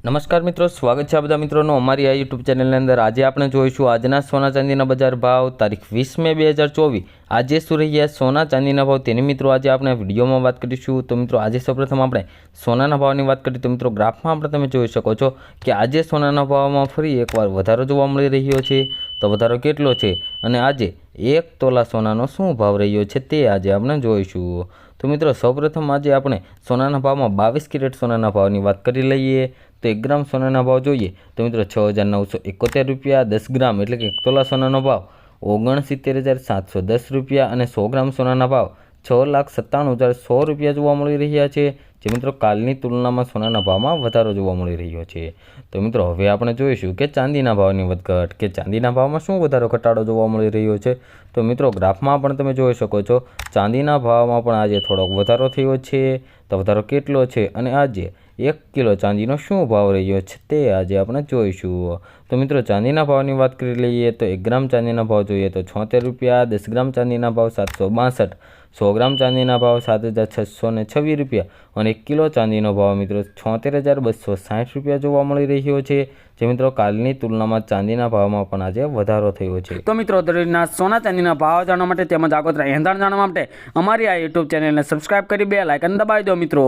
નમસ્કાર મિત્રો, સ્વાગત છે આ બધા મિત્રોનું અમારી આ યુટ્યુબ ચેનલની અંદર। આજે આપણે જોઈશું આજના સોના ચાંદીના બજાર ભાવ તારીખ 20 મે 2024। આજે શું રહ્યા સોના ચાંદીના ભાવ તેની મિત્રો આજે આપણે વિડીયોમાં વાત કરીશું। તો મિત્રો આજે સૌપ્રથમ આપણે સોનાના ભાવની વાત કરીએ તો મિત્રો ગ્રાફમાં આપણે તમે જોઈ શકો છો કે આજે સોનાના ભાવમાં ફરી એકવાર વધારો જોવા મળી રહ્યો છે। તો વધારો કેટલો છે અને આજે 1 તોલા સોનાનો શું ભાવ રહ્યો છે તે આજે આપણે જોઈશું। તો મિત્રો સૌપ્રથમ આજે આપણે સોનાના ભાવમાં 22 કેરેટ સોનાના ભાવની વાત કરી લઈએ। तो 1 ग्राम सोना भाव जो तो मित्रों 6,971 रुपया। 10 ग्राम एटले के 1 तोला सोना भाव 69,710 रुपया और 100 ग्राम सोना भाव 6,97,100 रुपया जोवा मळी रह्या छे। जे मित्रों कालनी तुलना में सोना भाव में वधारो जोवा मळी रह्यो छे। तो मित्रों हवे आपणे जोईशुं के चांदीना भावनी वधघट के चांदीना भाव में शुं वधारो घटाडो जोवा मळी रह्यो छे। तो मित्रों ग्राफ में पण तमे जोई शको छो चांदीना भाव में पण आज थोड़ो वधारो थयो छे। तो वधारो केटलो छे अने आज 1 किलो चांदीनो शुं भाव रह्यो छे ते आज आपणे जोईशुं। तो मित्रों चांदीना भावनी बात करी लईए तो 1 ग्राम चांदीना भाव जोईए तो 76 रुपया। 10 ग्राम चांदीना भाव 762। 100 ग्राम चांदीना भाव 7,626 रुपया और 1 किलो चांदीनो भाव मित्रों 76,260 रुपया जोवा मळी रह्यो छे। जे मित्रों कालनी तुलना में चांदीना भाव में पण आज वधारो थयो छे। तो मित्रों दररोजना सोना चांदीना भाव जाणवा माटे तेमज आगोतरा एंधाण जाणवा माटे अमारी आ यूट्यूब चेनल ने सब्सक्राइब करी बेल आइकन दबावी दो मित्रों।